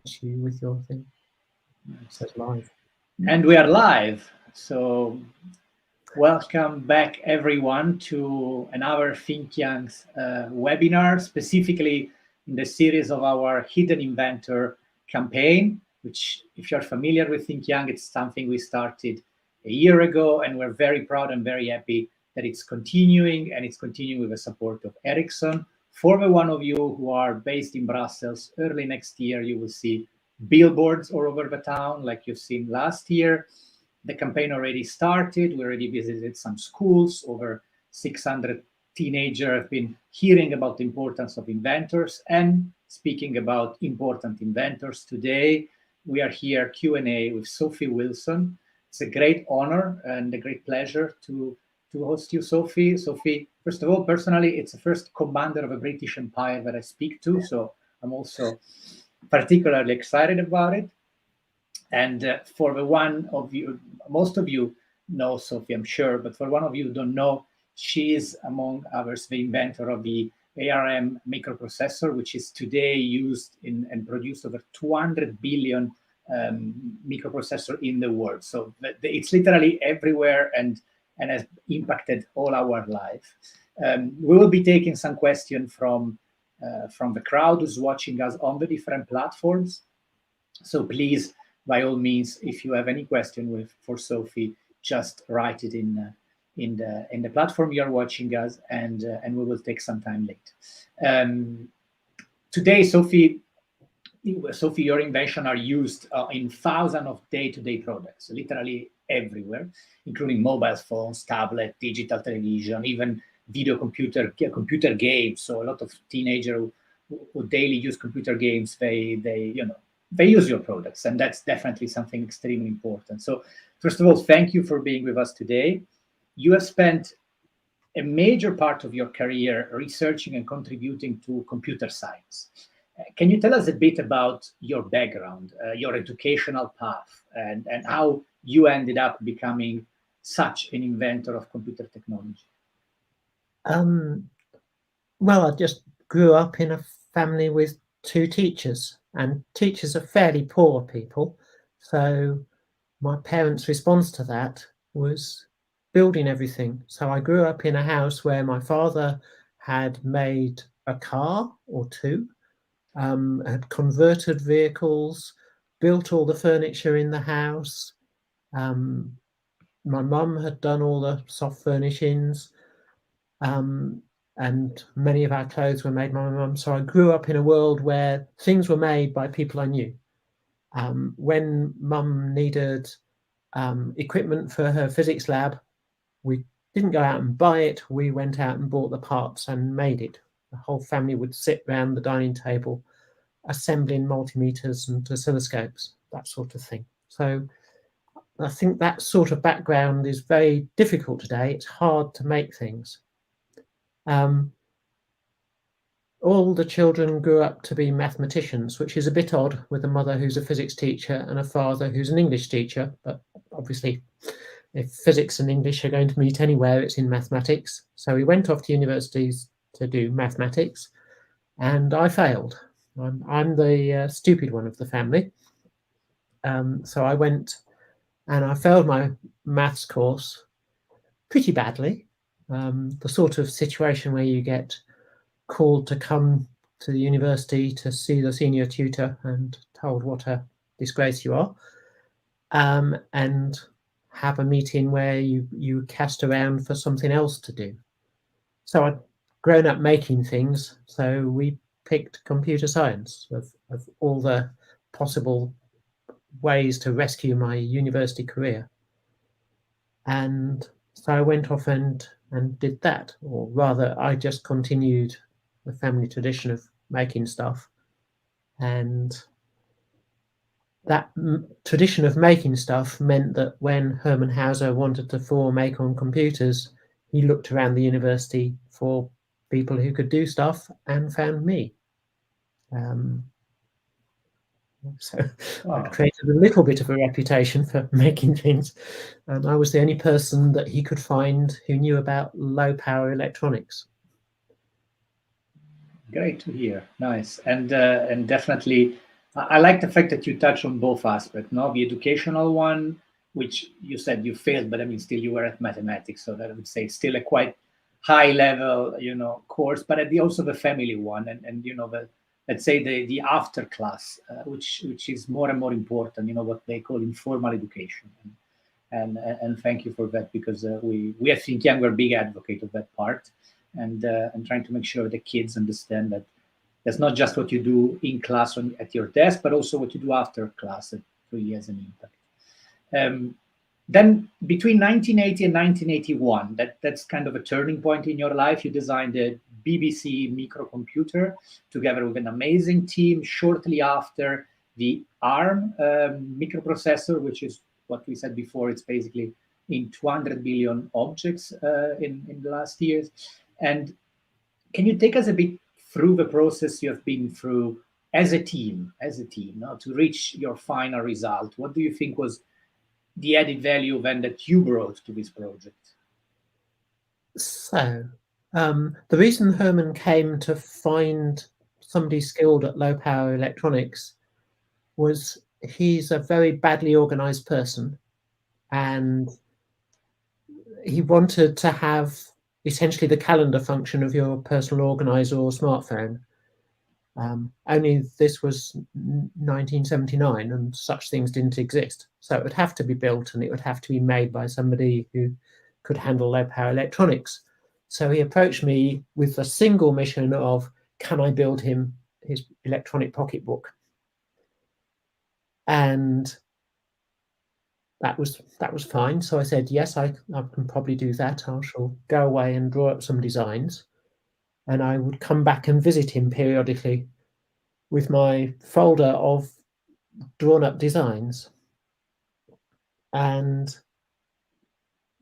you with your thing. It says live. And we are live. So welcome back everyone to another Think Young's webinar, specifically in the series of our Hidden Inventor campaign, which if you're familiar with Think Young, it's something we started a year ago, and we're very proud and very happy that it's continuing, and it's continuing with the support of Ericsson. For the one of you who are based in Brussels, early next year, you will see billboards all over the town like you've seen last year. The campaign already started. We already visited some schools. Over 600 teenagers have been hearing about the importance of inventors. And speaking about important inventors, today we are here Q&A with Sophie Wilson. It's a great honor and a great pleasure to host you, Sophie. Sophie, first of all, personally, it's the first commander of a British Empire that I speak to, so I'm also particularly excited about it. And for the one of you, most of you know Sophie, I'm sure, but for one of you who don't know, she is, among others, the inventor of the ARM microprocessor, which is today used in and produced over 200 billion microprocessor in the world. So it's literally everywhere and has impacted all our life. We will be taking some questions from the crowd who's watching us on the different platforms. So please, by all means, if you have any question for Sophie, just write it in the platform you're watching us, and we will take some time later. Today, Sophie, your invention are used in thousands of day-to-day products, literally everywhere, including mobile phones, tablet, digital television, even video computer games. So a lot of teenagers who daily use computer games, they use your products, and that's definitely something extremely important. So first of all, thank you for being with us today. You have spent a major part of your career researching and contributing to computer science. Can you tell us a bit about your background, your educational path, and how you ended up becoming such an inventor of computer technology? Well, I just grew up in a family with two teachers, and teachers are fairly poor people. So my parents' response to that was building everything. So I grew up in a house where my father had made a car or two, had converted vehicles, built all the furniture in the house. My mum had done all the soft furnishings, and many of our clothes were made by my mum. So I grew up in a world where things were made by people I knew. When mum needed equipment for her physics lab, we didn't go out and buy it. We went out and bought the parts and made it. The whole family would sit around the dining table, assembling multimeters and oscilloscopes, that sort of thing. So I think that sort of background is very difficult today. It's hard to make things. All the children grew up to be mathematicians, which is a bit odd with a mother who's a physics teacher and a father who's an English teacher. But obviously, if physics and English are going to meet anywhere, it's in mathematics. So we went off to universities to do mathematics, and I failed. I'm the stupid one of the family. So I went and I failed my maths course pretty badly. The sort of situation where you get called to come to the university to see the senior tutor and told what a disgrace you are, and have a meeting where you cast around for something else to do. So I'd grown up making things, so we picked computer science of all the possible ways to rescue my university career. And so I went off and did that, or rather I just continued the family tradition of making stuff. And that tradition of making stuff meant that when Hermann Hauser wanted to form Acorn Computers, he looked around the university for people who could do stuff and found me. So wow. I'd created a little bit of a reputation for making things. I was the only person that he could find who knew about low power electronics. Great to hear. Nice. And definitely I like the fact that you touch on both aspects, no? The educational one, which you said you failed, but I mean, still you were at mathematics, so that I would say still a quite high level, course. But also the family one, and the, let's say the after class, which is more and more important. What they call informal education, and thank you for that, because we at Think Young, we're big advocate of that part, and trying to make sure the kids understand that that's not just what you do in class at your desk, but also what you do after class that really has an impact. Then between 1980 and 1981, that's kind of a turning point in your life. You designed the BBC microcomputer together with an amazing team. Shortly after, the ARM microprocessor, which is what we said before, it's basically in 200 billion objects in the last years. And can you take us a bit through the process you have been through as a team, to reach your final result? What do you think was the added value then that you brought to this project? So the reason Herman came to find somebody skilled at low power electronics was he's a very badly organized person, and he wanted to have essentially the calendar function of your personal organizer or smartphone. Only this was 1979 and such things didn't exist. So it would have to be built, and it would have to be made by somebody who could handle low power electronics. So he approached me with a single mission of, can I build him his electronic pocketbook? And that was fine. So I said, yes, I can probably do that. I shall go away and draw up some designs, and I would come back and visit him periodically with my folder of drawn up designs. And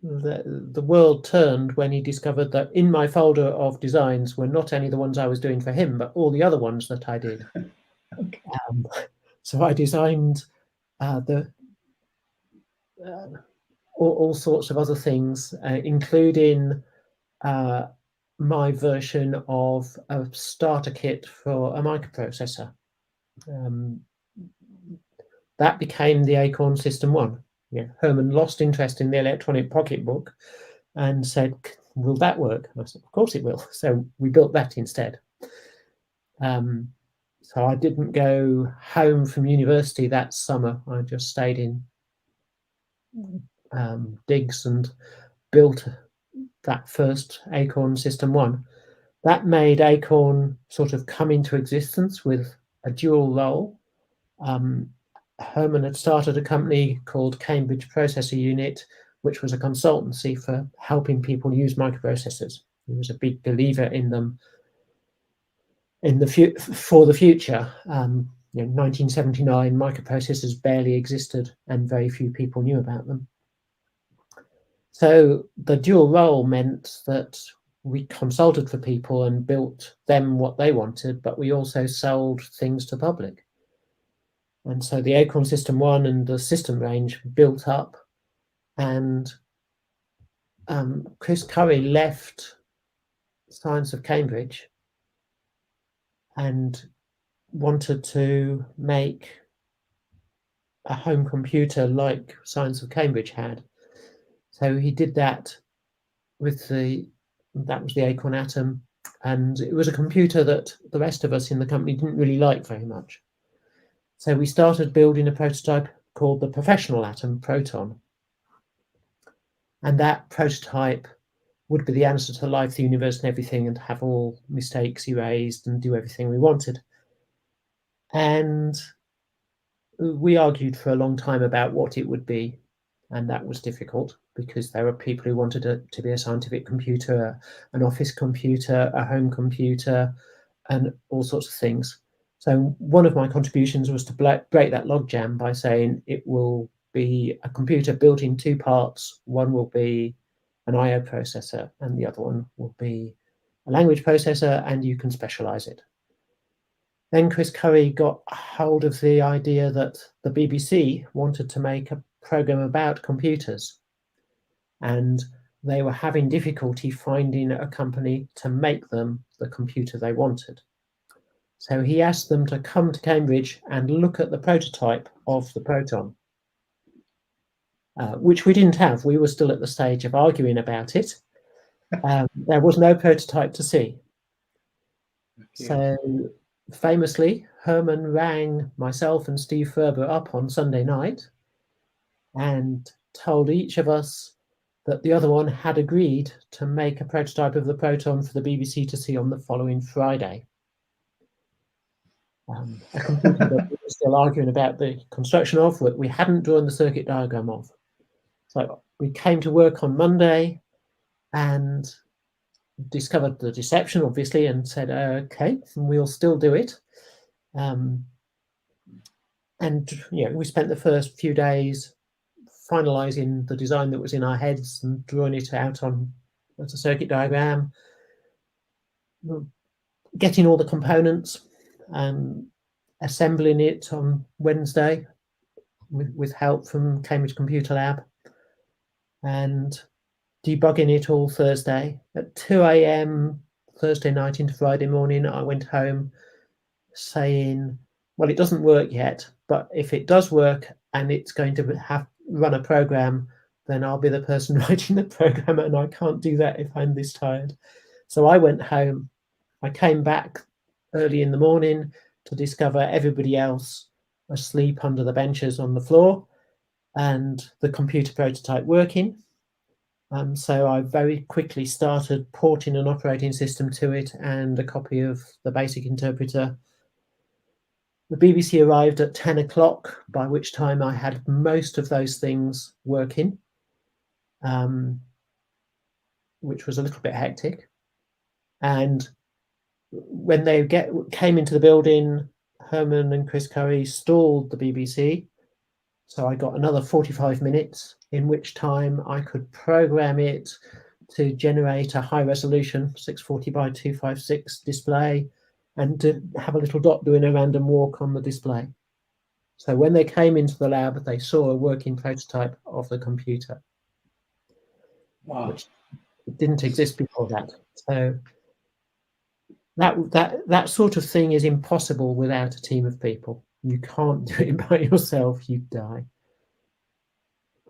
the world turned when he discovered that in my folder of designs were not only the ones I was doing for him, but all the other ones that I did. Okay. So I designed all sorts of other things, including my version of a starter kit for a microprocessor. That became the Acorn System 1. Yeah, Herman lost interest in the electronic pocketbook and said, will that work? And I said, of course it will. So we built that instead. So I didn't go home from university that summer. I just stayed in digs and built that first Acorn System 1. That made Acorn sort of come into existence with a dual role. Herman had started a company called Cambridge Processor Unit, which was a consultancy for helping people use microprocessors. He was a big believer in them for the future. 1979, microprocessors barely existed and very few people knew about them. So the dual role meant that we consulted for people and built them what they wanted, but we also sold things to the public. And so the Acorn System 1 and the system range built up, and Chris Curry left Science of Cambridge and wanted to make a home computer like Science of Cambridge had. So he did that with that was the Acorn Atom, and it was a computer that the rest of us in the company didn't really like very much. So we started building a prototype called the Professional Atom, Proton. And that prototype would be the answer to life, the universe, and everything, and have all mistakes erased and do everything we wanted. And we argued for a long time about what it would be. And that was difficult because there were people who wanted it to be a scientific computer, an office computer, a home computer, and all sorts of things. So one of my contributions was to break that logjam by saying it will be a computer built in two parts. One will be an I/O processor and the other one will be a language processor, and you can specialize it. Then Chris Curry got hold of the idea that the BBC wanted to make a program about computers, and they were having difficulty finding a company to make them the computer they wanted. So he asked them to come to Cambridge and look at the prototype of the proton, which we didn't have. We were still at the stage of arguing about it. There was no prototype to see. Okay. So famously, Herman rang myself and Steve Ferber up on Sunday night and told each of us that the other one had agreed to make a prototype of the proton for the BBC to see on the following Friday. A computer that we were still arguing about the construction of, that we hadn't drawn the circuit diagram of. So we came to work on Monday and discovered the deception, obviously, and said, okay, we'll still do it. And we spent the first few days finalizing the design that was in our heads and drawing it out on as a circuit diagram, getting all the components, assembling it on Wednesday with help from Cambridge Computer Lab, and debugging it all Thursday. At 2 a.m. Thursday night into Friday morning, I went home saying, well, it doesn't work yet, but if it does work and it's going to run a program, then I'll be the person writing the program, and I can't do that if I'm this tired. So I went home. I came back early in the morning to discover everybody else asleep under the benches on the floor and the computer prototype working. So I very quickly started porting an operating system to it and a copy of the basic interpreter. The BBC arrived at 10 o'clock, by which time I had most of those things working, which was a little bit hectic. And when they came into the building, Herman and Chris Curry stalled the BBC. So I got another 45 minutes, in which time I could program it to generate a high resolution 640 by 256 display and to have a little dot doing a random walk on the display. So when they came into the lab, they saw a working prototype of the computer. Wow. Which didn't exist before that. So that sort of thing is impossible without a team of people. You can't do it by yourself, you die.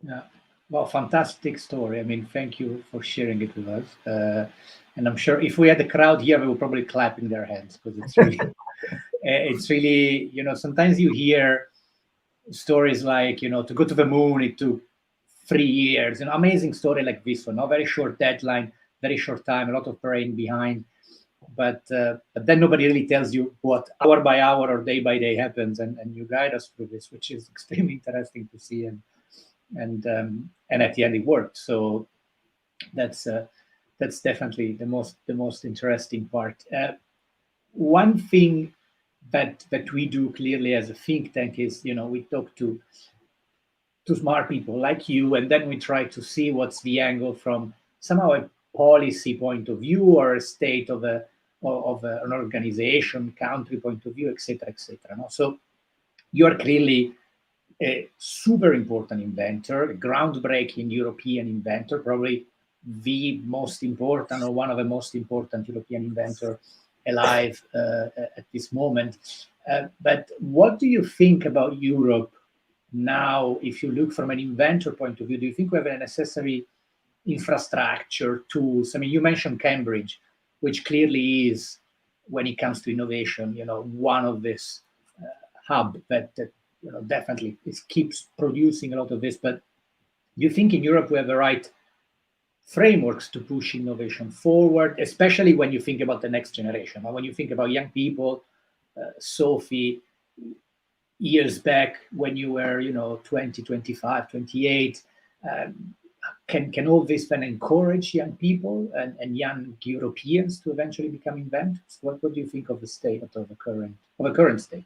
Yeah, well, fantastic story. I mean, thank you for sharing it with us. And I'm sure if we had the crowd here, we would probably clap in their hands, because it's really, sometimes you hear stories like, to go to the moon, it took 3 years, an amazing story like this one, a very short deadline, very short time, a lot of brain behind. But then nobody really tells you what hour by hour or day by day happens, and you guide us through this, which is extremely interesting to see. And at the end it worked. So that's definitely the most interesting part. One thing that we do clearly as a think tank is, we talk to smart people like you, and then we try to see what's the angle from somehow a policy point of view or a state of an organization, country point of view, etc., etc. No? So you're clearly a super important inventor, a groundbreaking European inventor, probably the most important or one of the most important European inventor alive at this moment. But what do you think about Europe now? If you look from an inventor point of view, do you think we have a necessary infrastructure, tools? I mean, you mentioned Cambridge, which clearly is, when it comes to innovation, one of this hub that definitely keeps producing a lot of this. But do you think in Europe we have the right frameworks to push innovation forward, especially when you think about the next generation, or when you think about young people? Sophie, years back when you were 20, 25, 28, can all this then encourage young people and young Europeans to eventually become inventors? What do you think of the state of the current state?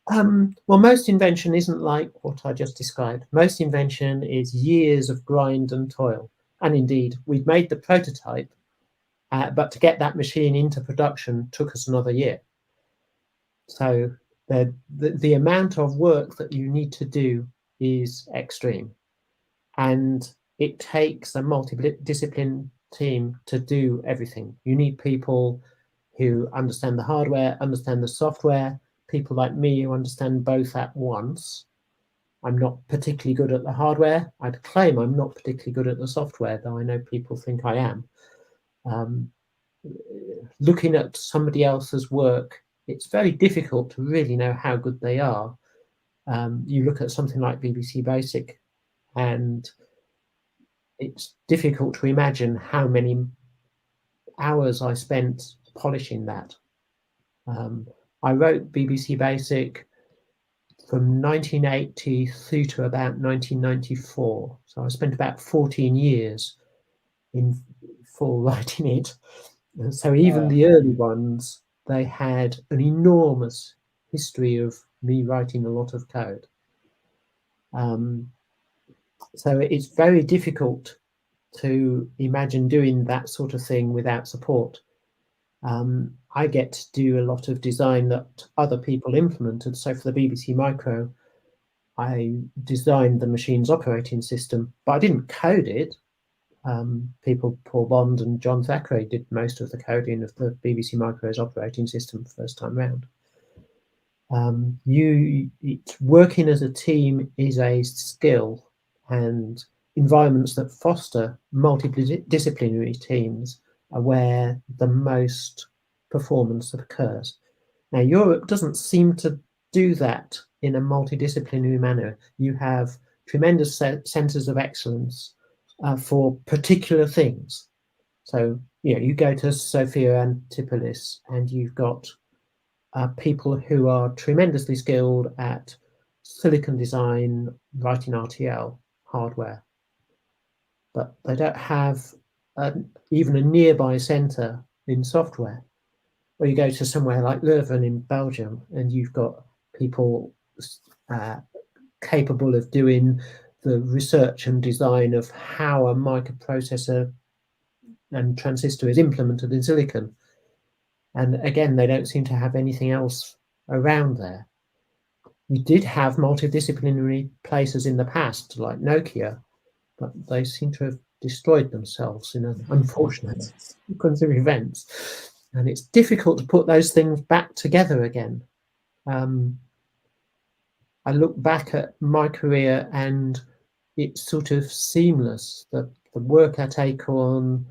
Well, most invention isn't like what I just described. Most invention is years of grind and toil. And indeed, we'd made the prototype, but to get that machine into production took us another year. So the amount of work that you need to do is extreme. And it takes a multidiscipline team to do everything. You need people who understand the hardware, understand the software, people like me who understand both at once. I'm not particularly good at the hardware. I'd claim I'm not particularly good at the software, though I know people think I am. Looking at somebody else's work, it's very difficult to really know how good they are. You look at something like BBC Basic, and it's difficult to imagine how many hours I spent polishing that. I wrote BBC Basic from 1980 through to about 1994. So I spent about 14 years in full writing it. So even the early ones, they had an enormous history of me writing a lot of code. So it's very difficult to imagine doing that sort of thing without support. I get to do a lot of design that other people implemented. So for the BBC Micro, I designed the machine's operating system, but I didn't code it. People, Paul Bond and John Thackeray, did most of the coding of the BBC Micro's operating system first time round. Working as a team is a skill, and environments that foster multidisciplinary teams are where the most performance occurs. Now, Europe doesn't seem to do that in a multidisciplinary manner. You have tremendous centres of excellence for particular things. So, you go to Sophia Antipolis and you've got people who are tremendously skilled at silicon design, writing RTL hardware, but they don't have even a nearby centre in software. Or you go to somewhere like Leuven in Belgium and you've got people capable of doing the research and design of how a microprocessor and transistor is implemented in silicon. And again, they don't seem to have anything else around there. You did have multidisciplinary places in the past, like Nokia, but they seem to have destroyed themselves in an unfortunate sequence of events. And it's difficult to put those things back together again. I look back at my career and it's sort of seamless. The work at Acorn,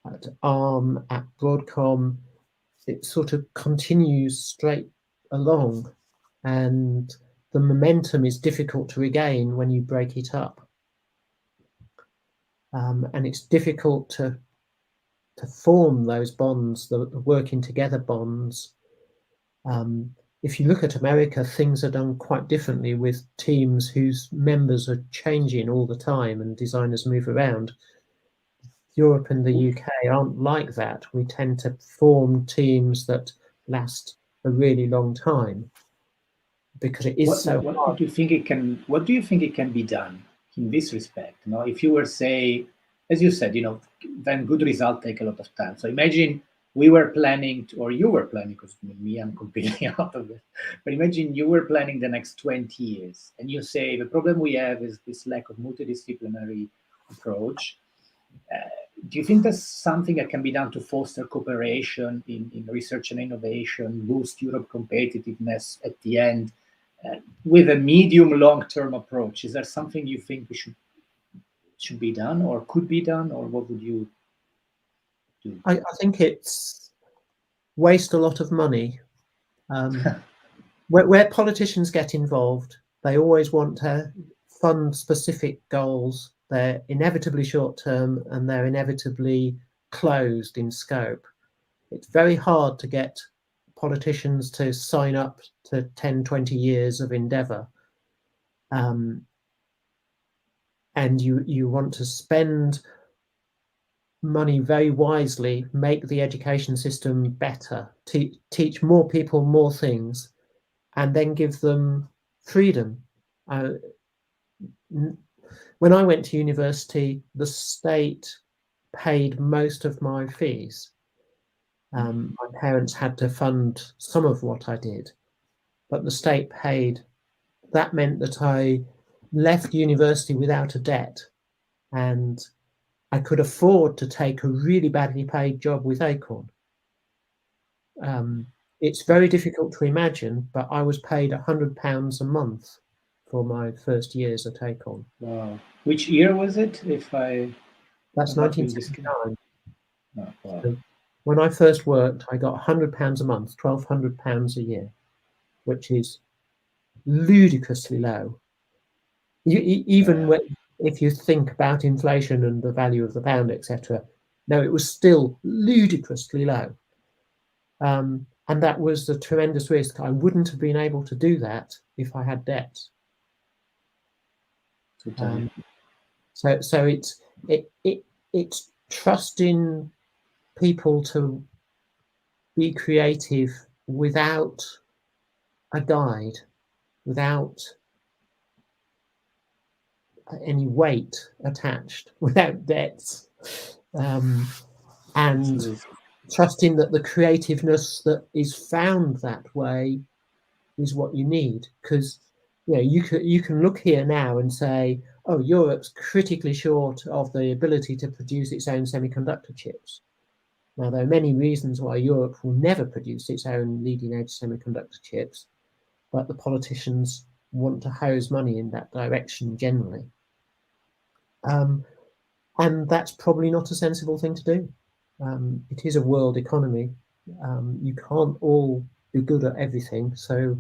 at ARM, at Broadcom, it sort of continues straight along, and the momentum is difficult to regain when you break it up. And it's difficult to form those bonds, the working together bonds. If you look at America, things are done quite differently with teams whose members are changing all the time and designers move around. Europe and the UK aren't like that. We tend to form teams that last a really long time because it is what do you think it can be done in this respect? If you were, say, as you said, then good results take a lot of time. So imagine we were planning or you were planning, because me, I'm completely out of it. But imagine you were planning the next 20 years and you say the problem we have is this lack of multidisciplinary approach. Do you think there's something that can be done to foster cooperation in research and innovation, boost Europe competitiveness at the end, with a medium long-term approach? Is there something you think we should be done or could be done, or what would you do? I think it's waste a lot of money. Where politicians get involved, they always want to fund specific goals. They're inevitably short-term and they're inevitably closed in scope. It's very hard to get politicians to sign up to 10, 20 years of endeavour. And you want to spend money very wisely, make the education system better, teach more people more things, and then give them freedom. When I went to university, the state paid most of my fees. My parents had to fund some of what I did, but the state paid. That meant that I left university without a debt, and I could afford to take a really badly paid job with Acorn. It's very difficult to imagine, but I was paid £100 a month for my first year as a take-on. Wow. Which year was it? That's I'm not being 1979. Oh, wow. So when I first worked, I got £100 a month, £1,200 a year, which is ludicrously low. Even if you think about inflation and the value of the pound, etc., no, it was still ludicrously low. And that was a tremendous risk. I wouldn't have been able to do that if I had debts. Totally. So it's trusting people to be creative without a guide, without any weight attached, without debts, and Absolutely. trusting that the creativeness that is found that way is what you need. Because you can look here now and say, oh, Europe's critically short of the ability to produce its own semiconductor chips. Now, there are many reasons why Europe will never produce its own leading-edge semiconductor chips, but the politicians want to hose money in that direction generally. And that's probably not a sensible thing to do. It is a world economy. You can't all be good at everything, so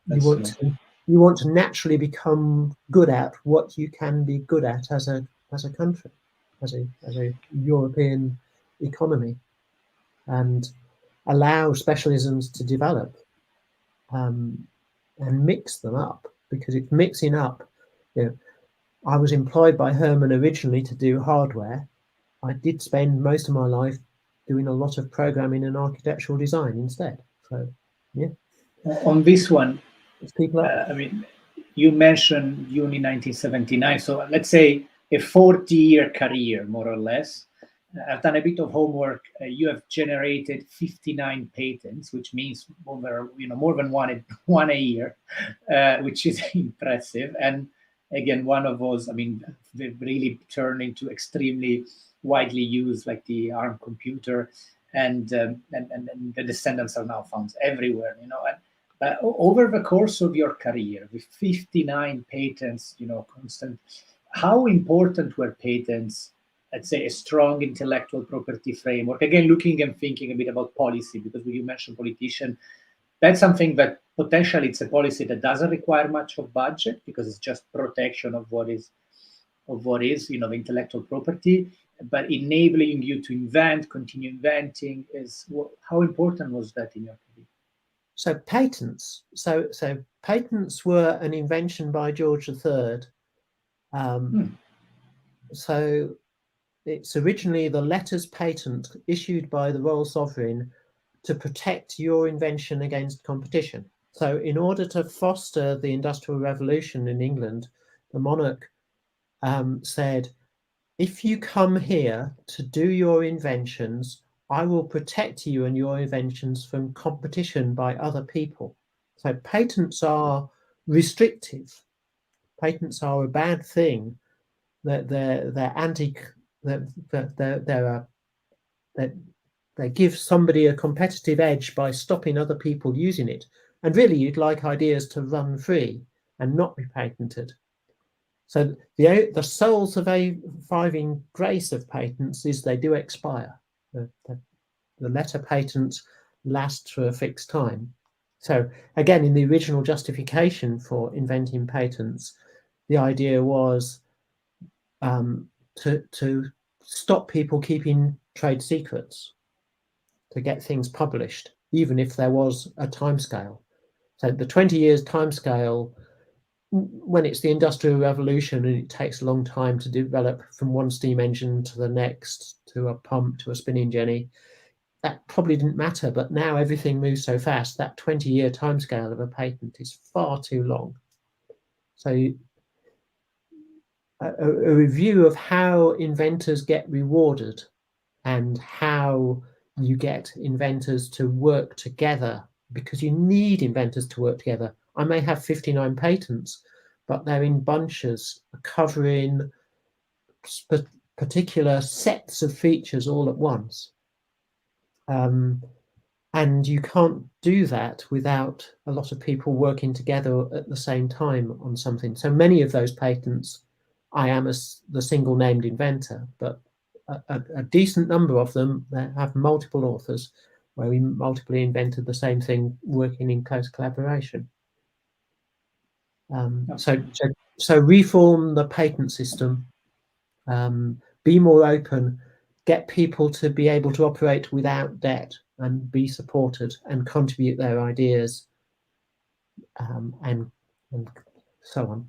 you want to naturally become good at what you can be good at as a country, as a European economy, and allow specialisms to develop, and mix them up, because it's mixing up. I was employed by Herman originally to do hardware. I did spend most of my life doing a lot of programming and architectural design instead. So, yeah. On this one, people I mean, you mentioned uni 1979. So let's say a 40-year career, more or less. I've done a bit of homework. You have generated 59 patents, which means more than one a year, which is impressive. And again, one of those, I mean, they've really turned into extremely widely used, like the ARM computer, and the descendants are now found everywhere. Over the course of your career, with 59 patents, constant, how important were patents? Let's say a strong intellectual property framework. Again, looking and thinking a bit about policy, because when you mentioned politician, that's something that potentially it's a policy that doesn't require much of budget, because it's just protection of what is the intellectual property, but enabling you to invent, continue inventing how important was that in your career? So patents. So patents were an invention by George III. So it's originally the letters patent issued by the Royal Sovereign to protect your invention against competition. So in order to foster the Industrial Revolution in England, the monarch said, if you come here to do your inventions, I will protect you and your inventions from competition by other people. So patents are restrictive. Patents are a bad thing. They're anti. They give somebody a competitive edge by stopping other people using it. And really, you'd like ideas to run free and not be patented. So the sole surviving grace of patents is they do expire. The letter patents last for a fixed time. So again, in the original justification for inventing patents, the idea was to stop people keeping trade secrets, to get things published, even if there was a timescale. So the 20 years timescale, when it's the Industrial Revolution and it takes a long time to develop from one steam engine to the next, to a pump, to a spinning jenny, that probably didn't matter. But now everything moves so fast, that 20-year timescale of a patent is far too long. So a review of how inventors get rewarded and how you get inventors to work together, because you need inventors to work together. I may have 59 patents, but they're in bunches covering particular sets of features all at once. And you can't do that without a lot of people working together at the same time on something. So many of those patents, I am the single named inventor, but a decent number of them have multiple authors where we multiply invented the same thing working in close collaboration. So reform the patent system, be more open, get people to be able to operate without debt and be supported and contribute their ideas, and so on.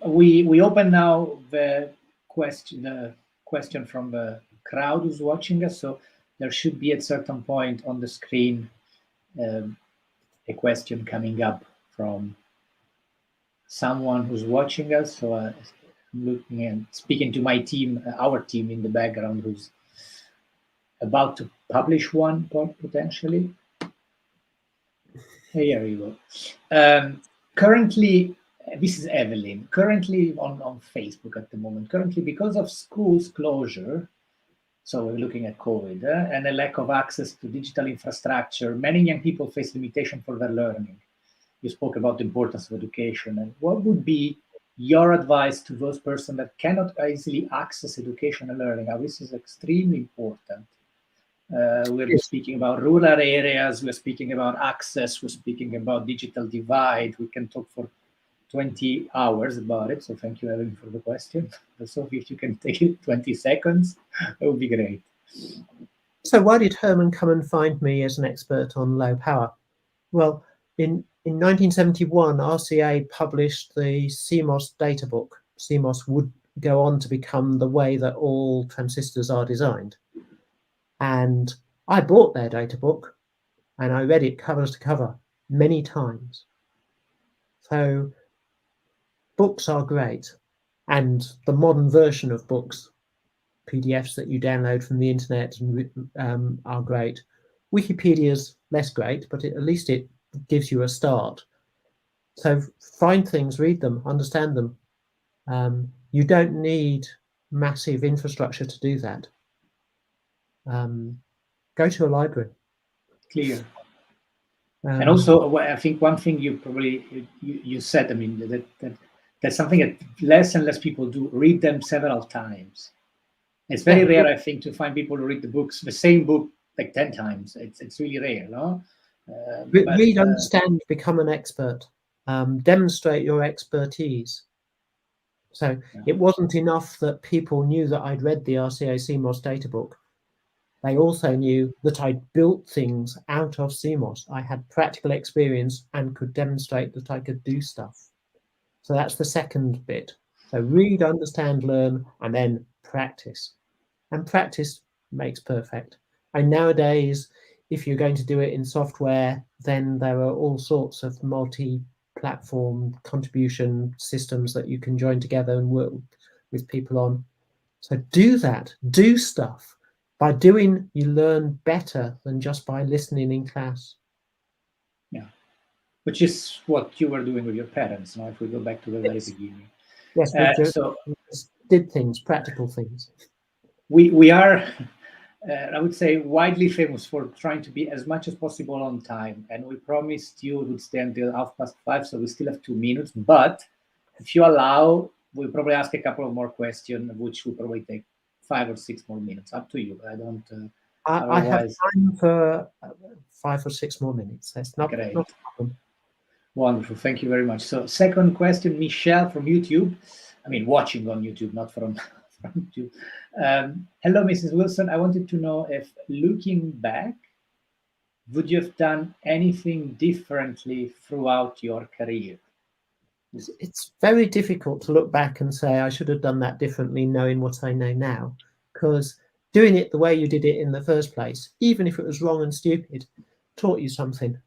We open now the question from the crowd who's watching us. So there should be at certain point on the screen a question coming up from someone who's watching us. So I'm looking and speaking to my team, our team in the background, who's about to publish one potentially. Here you go. Currently, this is Evelyn. Currently on Facebook at the moment. Currently, because of schools closure, so we're looking at COVID and a lack of access to digital infrastructure, many young people face limitation for their learning. You spoke about the importance of education, and what would be your advice to those persons that cannot easily access education and learning? Now, this is extremely important. We're speaking about rural areas, we're speaking about access, we're speaking about digital divide. We can talk for 20 hours about it. So thank you, Evan, for the question. Sophie, if you can take it 20 seconds, that would be great. So why did Herman come and find me as an expert on low power? Well, in 1971, RCA published the CMOS data book. CMOS would go on to become the way that all transistors are designed. And I bought their data book and I read it cover to cover many times. So books are great. And the modern version of books, PDFs that you download from the internet, are great. Wikipedia's less great, but at least it gives you a start. So find things, read them, understand them. You don't need massive infrastructure to do that. Go to a library. Clear. And also, I think one thing you probably you said, I mean, that's something that less and less people do. Read them several times. It's very rare, I think, to find people who read the same book like 10 times. It's really rare, no? Read, understand, become an expert. Demonstrate your expertise. So it wasn't enough that people knew that I'd read the RCA CMOS data book. They also knew that I'd built things out of CMOS. I had practical experience and could demonstrate that I could do stuff. So that's the second bit. So read, understand, learn, and then practice. And practice makes perfect. And nowadays, if you're going to do it in software, then there are all sorts of multi-platform contribution systems that you can join together and work with people on. So do that, do stuff. By doing, you learn better than just by listening in class. Yeah, which is what you were doing with your parents. Now, if we go back to the very beginning. Yes, we did things, practical things. We are, I would say, widely famous for trying to be as much as possible on time. And we promised you we would stay until 5:30, so we still have 2 minutes. But if you allow, we'll probably ask a couple of more questions, which will probably take 5 or 6 more minutes. Up to you. I don't. I have time for 5 or 6 more minutes. That's not a problem. Wonderful. Thank you very much. So, second question, Michelle from YouTube. I mean, watching on YouTube, not from YouTube. Hello, Mrs. Wilson. I wanted to know if, looking back, would you have done anything differently throughout your career? It's very difficult to look back and say, I should have done that differently, knowing what I know now, because doing it the way you did it in the first place, even if it was wrong and stupid, taught you something.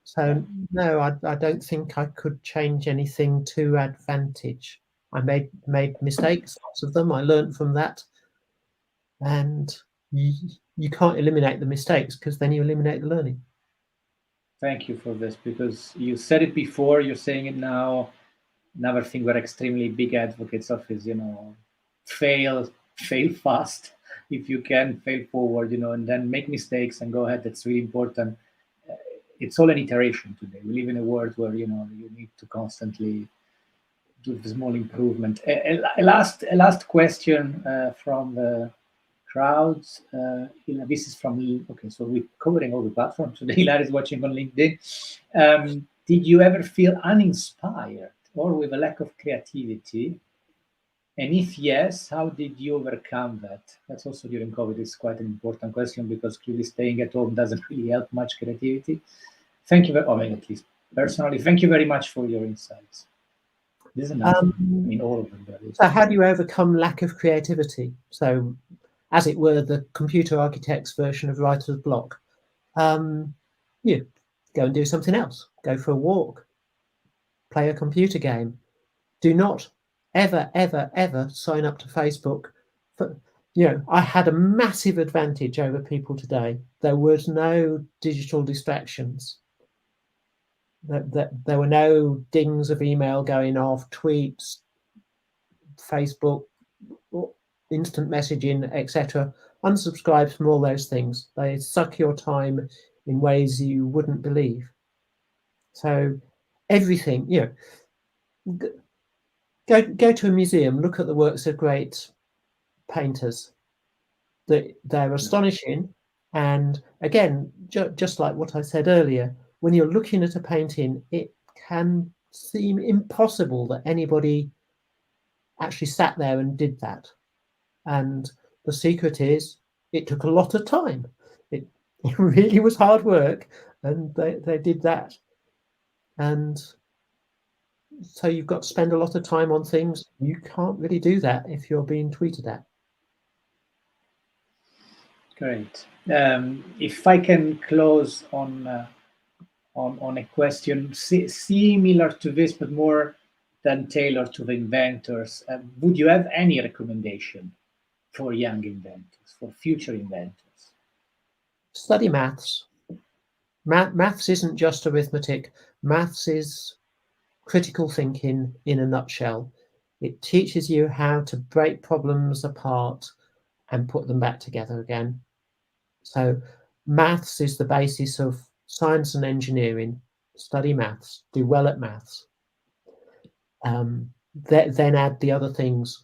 So no, I don't think I could change anything to advantage. I made mistakes, lots of them. I learned from that, and you can't eliminate the mistakes because then you eliminate the learning. Thank you for this, because you said it before, you're saying it now. Another thing we're extremely big advocates of is, fail fast. if you can, fail forward, and then make mistakes and go ahead. That's really important. It's all an iteration today. We live in a world where, you need to constantly do the small improvement. A last question from the crowds. This is from, okay, so we're covering all the platforms today. Hilar is watching on LinkedIn. Did you ever feel uninspired or with a lack of creativity? And if yes, how did you overcome that? That's also during COVID. It's quite an important question because clearly staying at home doesn't really help much creativity. Thank you, at least personally, thank you very much for your insights. This is enough. All of them. So how do you overcome lack of creativity? So, as it were, the computer architect's version of writer's block. You go and do something else. Go for a walk. Play a computer game. Do not ever sign up to Facebook. I had a massive advantage over people today. There was no digital distractions. There were no dings of email going off, tweets, Facebook, instant messaging, etc. Unsubscribe from all those things. They suck your time in ways you wouldn't believe. So everything, go to a museum, look at the works of great painters. They're astonishing. And again, just like what I said earlier, when you're looking at a painting, it can seem impossible that anybody actually sat there and did that. And the secret is it took a lot of time. It really was hard work, and they did that. And so you've got to spend a lot of time on things. You can't really do that if you're being tweeted at. Great. If I can close on a question similar to this, but more than tailored to the inventors, would you have any recommendation for young inventors, for future inventors? Study maths. Maths isn't just arithmetic. Maths is critical thinking in a nutshell. It teaches you how to break problems apart and put them back together again. So maths is the basis of science and engineering. Study maths, do well at maths. Then add the other things.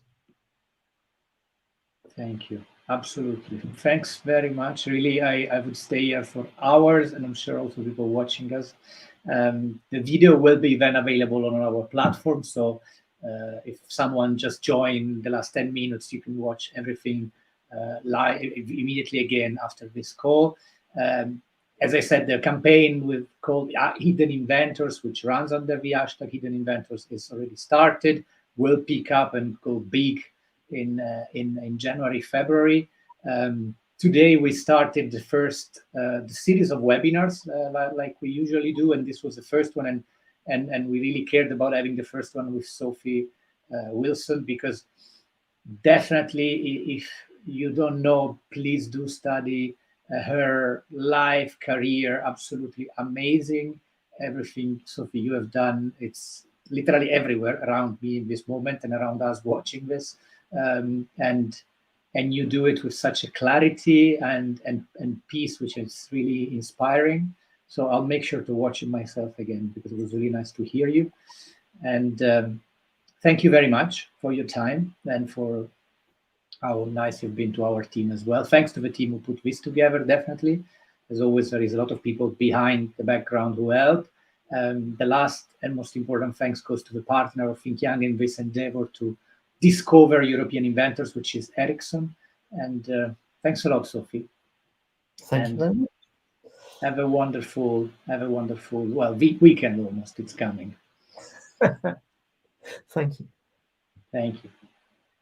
Thank you. Absolutely. Thanks very much. Really, I would stay here for hours, and I'm sure also people watching us. The video will be then available on our platform. So if someone just joined the last 10 minutes, you can watch everything live immediately again after this call. As I said, the campaign called Hidden Inventors, which runs under the hashtag Hidden Inventors, is already started. Will pick up and go big in January, February. Today we started the series of webinars like we usually do, and this was the first one, and we really cared about having the first one with Sophie Wilson, because definitely, if you don't know, please do study her life, career. Absolutely amazing. Everything, Sophie, you have done, it's literally everywhere around me in this moment and around us watching this. And you do it with such a clarity and peace, which is really inspiring. So I'll make sure to watch it myself again, because it was really nice to hear you. And thank you very much for your time and for how nice you've been to our team as well. Thanks to the team who put this together, definitely. As always, there is a lot of people behind the background who help. The last and most important thanks goes to the partner of Think Young in this endeavor to discover European inventors, which is Ericsson. And thanks a lot, Sophie. Thank you very much. Have a wonderful, weekend almost. It's coming. Thank you. Thank you.